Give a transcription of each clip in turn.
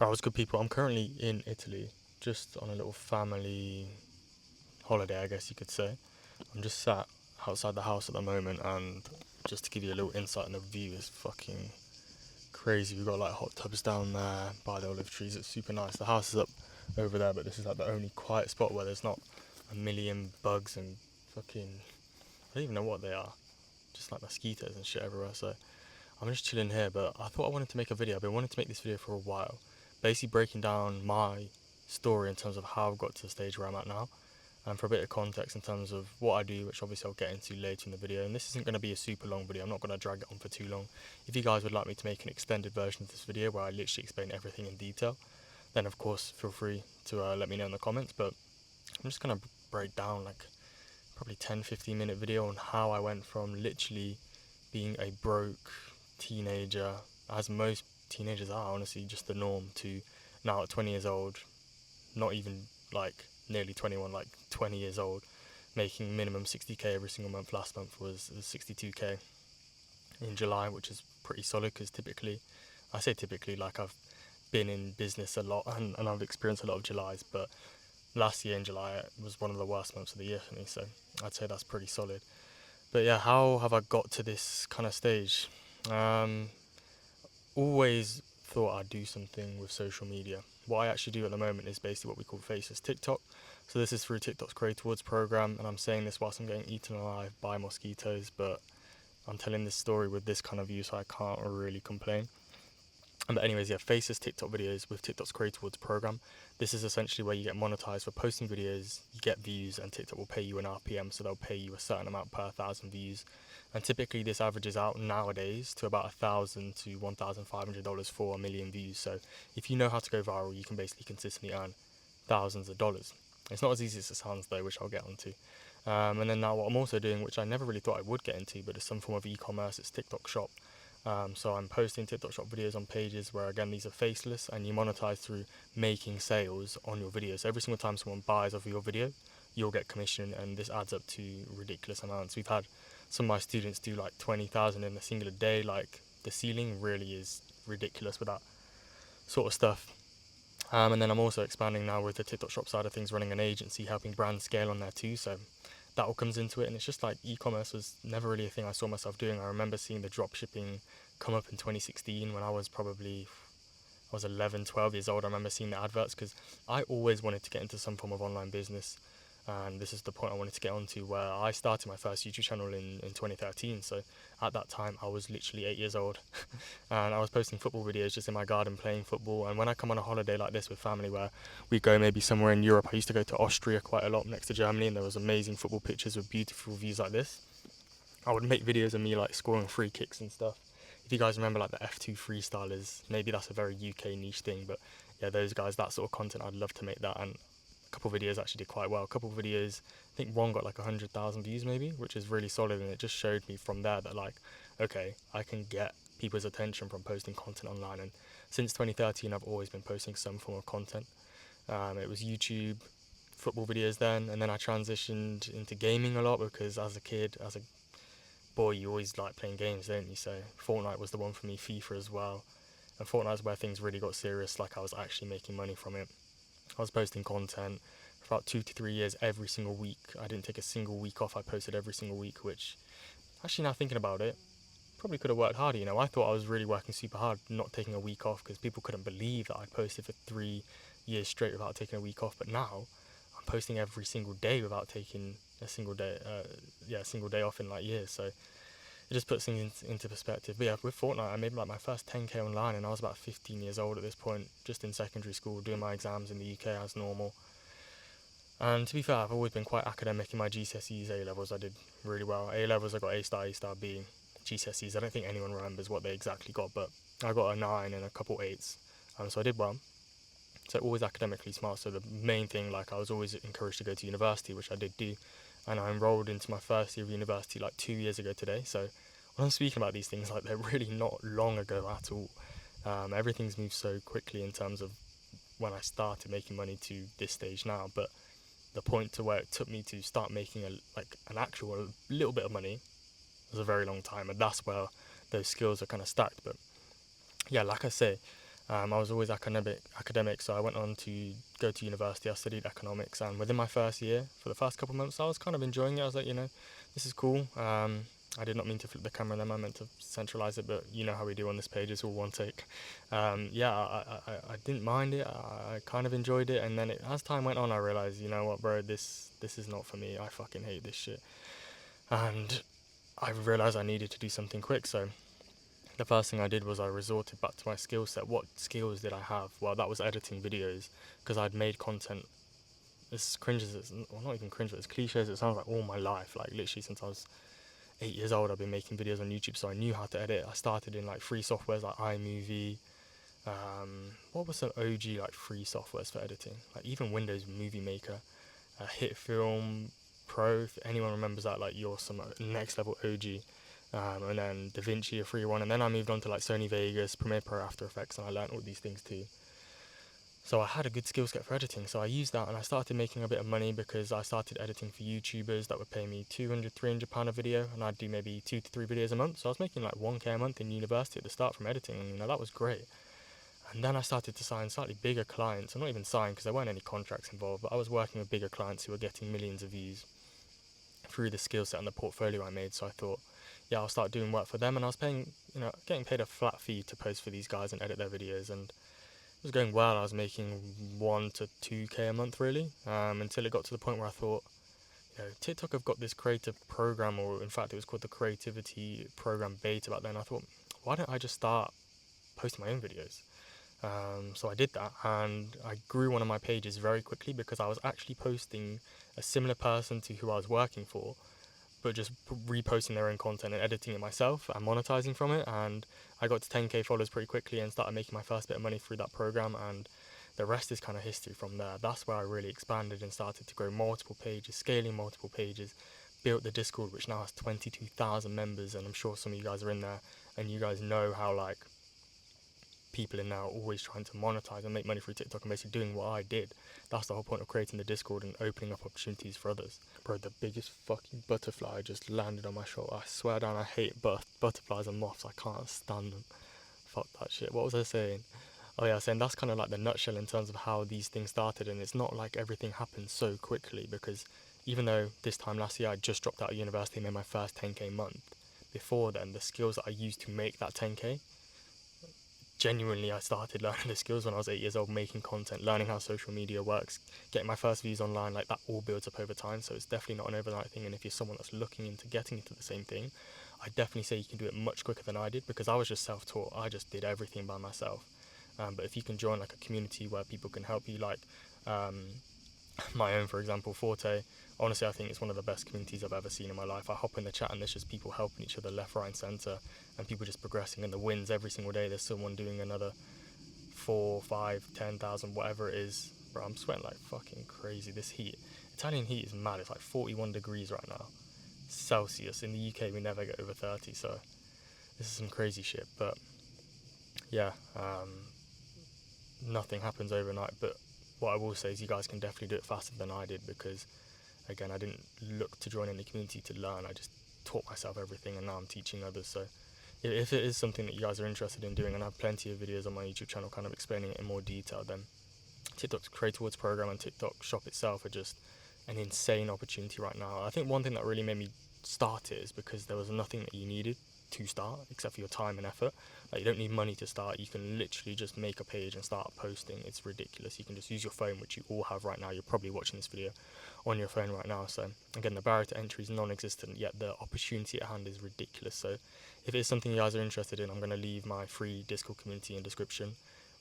Right, what's good, people? I'm currently in Italy, just on a little family holiday, I guess you could say. I'm just sat outside the house at the moment, and just to give you a little insight, and the view is fucking crazy. We've got like hot tubs down there by the olive trees. It's super nice. The house is up over there, but this is like the only quiet spot where there's not a million bugs and fucking, I don't even know what they are. Just like mosquitoes and shit everywhere. So I'm just chilling here, but I thought I wanted to make a video. I've been wanting to make this video for a while, basically breaking down my story in terms of how I've got to the stage where I'm at now, and for a bit of context in terms of what I do, which obviously I'll get into later in the video. And this isn't going to be a super long video. I'm not going to drag it on for too long. If you guys would like me to make an extended version of this video where I literally explain everything in detail, then of course feel free to let me know in the comments. But I'm just going to break down like probably 10-15 minute video on how I went from literally being a broke teenager, as most teenagers are, honestly, just the norm, to now at 20 years old, not even like nearly 21, like 20 years old, making minimum 60k every single month. Last month was 62k in July, which is pretty solid because typically, I say typically, like I've been in business a lot and I've experienced a lot of Julys, but last year in July was one of the worst months of the year for me, so I'd say that's pretty solid. But yeah, how have I got to this kind of stage? Um, Always thought I'd do something with social media. What I actually do at the moment is basically what we call Faces TikTok. So this is through TikTok's Creator Awards program, and I'm saying this whilst I'm getting eaten alive by mosquitoes, but I'm telling this story with this kind of view, so I can't really complain. But anyways, yeah, Faces TikTok videos with TikTok's Creator Awards program. This is essentially where you get monetized for posting videos, you get views, and TikTok will pay you an RPM, so they'll pay you a certain amount per 1,000 views. And typically this averages out nowadays to about $1,000 to $1,500 for a million views. So if you know how to go viral, you can basically consistently earn thousands of dollars. It's not as easy as it sounds though, which I'll get onto. And then now what I'm also doing, which I never really thought I would get into, but it's some form of e-commerce, it's TikTok Shop. So I'm posting TikTok Shop videos on pages where, again, these are faceless, and you monetize through making sales on your videos. So every single time someone buys off your video, you'll get commission, and this adds up to ridiculous amounts. We've had some of my students do like 20,000 in a single day. Like, the ceiling really is ridiculous with that sort of stuff. And then I'm also expanding now with the TikTok Shop side of things, running an agency, helping brands scale on there too. So that all comes into it, and it's just like e-commerce was never really a thing I saw myself doing. I remember seeing the drop shipping come up in 2016 when I was 11, 12 years old. I remember seeing the adverts because I always wanted to get into some form of online business. And this is the point I wanted to get onto, where I started my first YouTube channel in 2013. So at that time, I was literally 8 years old. And I was posting football videos just in my garden playing football. And when I come on a holiday like this with family, where we go maybe somewhere in Europe, I used to go to Austria quite a lot next to Germany, and there was amazing football pitches with beautiful views like this. I would make videos of me like scoring free kicks and stuff. If you guys remember like the F2 freestylers, maybe that's a very UK niche thing, but yeah, those guys, that sort of content, I'd love to make that. And a couple of videos actually did quite well. A couple of videos, I think one got like 100,000 views maybe, which is really solid, and it just showed me from there that, like, okay, I can get people's attention from posting content online. And since 2013, I've always been posting some form of content. It was YouTube, football videos then, and then I transitioned into gaming a lot because as a kid, as a boy, you always like playing games, don't you? So Fortnite was the one for me, FIFA as well. And Fortnite's where things really got serious, like I was actually making money from it. I was posting content for about 2 to 3 years every single week. I didn't take a single week off. I posted every single week, which, actually, now thinking about it, probably could have worked harder. You know, I thought I was really working super hard, not taking a week off, because people couldn't believe that I'd posted for 3 years straight without taking a week off. But now I'm posting every single day without taking a single day, a single day off in like years. So it just puts things into perspective. But yeah, with Fortnite, I made like my first 10k online, and I was about 15 years old at this point, just in secondary school, doing my exams in the UK as normal. And to be fair, I've always been quite academic in my GCSEs, A levels. I did really well. A levels, I got A star, A star, B. GCSEs, I don't think anyone remembers what they exactly got, but I got a 9 and a couple 8s, so I did well. So always academically smart. So the main thing, like, I was always encouraged to go to university, which I did do, and I enrolled into my first year of university like 2 years ago today. So when I'm speaking about these things, like, they're really not long ago at all. Everything's moved so quickly in terms of when I started making money to this stage now, but the point to where it took me to start making an actual little bit of money was a very long time, and that's where those skills are kind of stacked. But yeah, like I say, I was always academic, so I went on to go to university. I studied economics, and within my first year, for the first couple of months, I was kind of enjoying it. I was like, this is cool. I did not mean to flip the camera then. I meant to centralize it, but you know how we do on this page, it's all one take. I didn't mind it. I kind of enjoyed it, and then as time went on, I realized, you know what, bro, this is not for me. I fucking hate this shit, and I realized I needed to do something quick. So the first thing I did was I resorted back to my skill set. What skills did I have? Well, that was editing videos, because I'd made content as cringe as it's, well, not even cringe, but as cliche as it sounds, like all my life, like literally since I was 8 years old, I've been making videos on YouTube, so I knew how to edit. I started in like free softwares like iMovie. What was some OG like free softwares for editing? Like even Windows Movie Maker, Hit Film Pro. If anyone remembers that, like you're some next level OG. And then DaVinci, a free one, and then I moved on to like Sony Vegas, Premiere Pro, After Effects, and I learned all these things too. So I had a good skill set for editing, so I used that and I started making a bit of money because I started editing for YouTubers that would pay me £200, £300 a video, and I'd do maybe 2 to 3 videos a month. So I was making like 1k a month in university at the start from editing, and that was great. And then I started to sign slightly bigger clients. I'm not even signed because there weren't any contracts involved, but I was working with bigger clients who were getting millions of views through the skill set and the portfolio I made. So I thought, yeah, I'll start doing work for them, and I was getting paid a flat fee to post for these guys and edit their videos, and it was going well. I was making 1 to 2k a month really, until it got to the point where I thought, TikTok have got this creative program, or in fact it was called the Creativity Program Beta back then. I thought, why don't I just start posting my own videos? So I did that, and I grew one of my pages very quickly because I was actually posting a similar person to who I was working for, but just reposting their own content and editing it myself and monetizing from it. And I got to 10k followers pretty quickly and started making my first bit of money through that program, and the rest is kind of history from there. That's where I really expanded and started to grow multiple pages, scaling multiple pages, built the Discord, which now has 22,000 members, and I'm sure some of you guys are in there and you guys know how like people in there are always trying to monetize and make money through TikTok, and basically doing what I did. That's the whole point of creating the Discord and opening up opportunities for others. Bro, the biggest fucking butterfly just landed on my shoulder. I swear down, I hate butterflies and moths. I can't stand them. Fuck that shit. What was I saying? Oh yeah, saying that's kind of like the nutshell in terms of how these things started, and it's not like everything happened so quickly, because even though this time last year I just dropped out of university and made my first 10k month, before then the skills that I used to make that 10k, genuinely, I started learning the skills when I was 8 years old, making content, learning how social media works, getting my first views online. Like that all builds up over time, so it's definitely not an overnight thing. And if you're someone that's looking into getting into the same thing, I definitely say you can do it much quicker than I did, because I was just self-taught. I just did everything by myself. But if you can join like a community where people can help you, like my own, for example, Forte. Honestly, I think it's one of the best communities I've ever seen in my life. I hop in the chat and there's just people helping each other left, right, and centre, and people just progressing. And the wins every single day, there's someone doing another 4, 5, 10,000, whatever it is. Bro, I'm sweating like fucking crazy. This heat, Italian heat is mad. It's like 41 degrees right now, Celsius. In the UK, we never get over 30, so this is some crazy shit. But yeah, nothing happens overnight. But what I will say is you guys can definitely do it faster than I did, because again, I didn't look to join any community to learn. I just taught myself everything, and now I'm teaching others. So if it is something that you guys are interested in doing, and I have plenty of videos on my YouTube channel kind of explaining it in more detail, then TikTok's Create Towards program and TikTok shop itself are just an insane opportunity right now. I think one thing that really made me start it is because there was nothing that you needed to start except for your time and effort. Like, you don't need money to start. You can literally just make a page and start posting. It's ridiculous. You can just use your phone, which you all have right now. You're probably watching this video on your phone right now. So again, the barrier to entry is non-existent, yet the opportunity at hand is ridiculous. So if it's something you guys are interested in, I'm going to leave my free Discord community in description.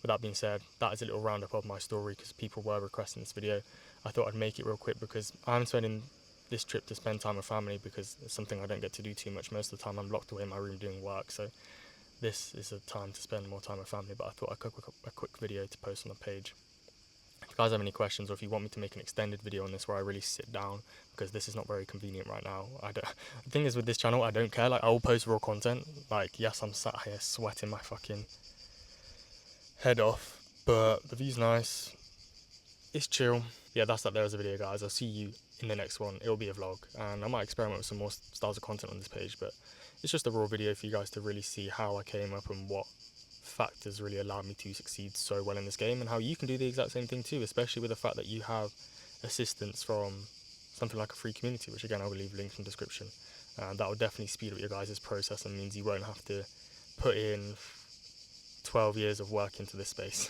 With that being said, that is a little roundup of my story, because people were requesting this video. I thought I'd make it real quick because I'm spending this trip to spend time with family, because it's something I don't get to do too much. Most of the time I'm locked away in my room doing work, so this is a time to spend more time with family. But I thought I'd cook a quick video to post on the page. If you guys have any questions, or if you want me to make an extended video on this where I really sit down, because this is not very convenient right now. The thing is with this channel, I don't care. Like, I will post raw content. Like, yes, I'm sat here sweating my fucking head off, but the view's nice. It's chill. Yeah, that's that there as a video, guys. I'll see you in the next one. It'll be a vlog, and I might experiment with some more styles of content on this page, but it's just a raw video for you guys to really see how I came up and what factors really allowed me to succeed so well in this game, and how you can do the exact same thing too, especially with the fact that you have assistance from something like a free community, which again I will leave links in the description. That will definitely speed up your guys' process and means you won't have to put in 12 years of work into this space.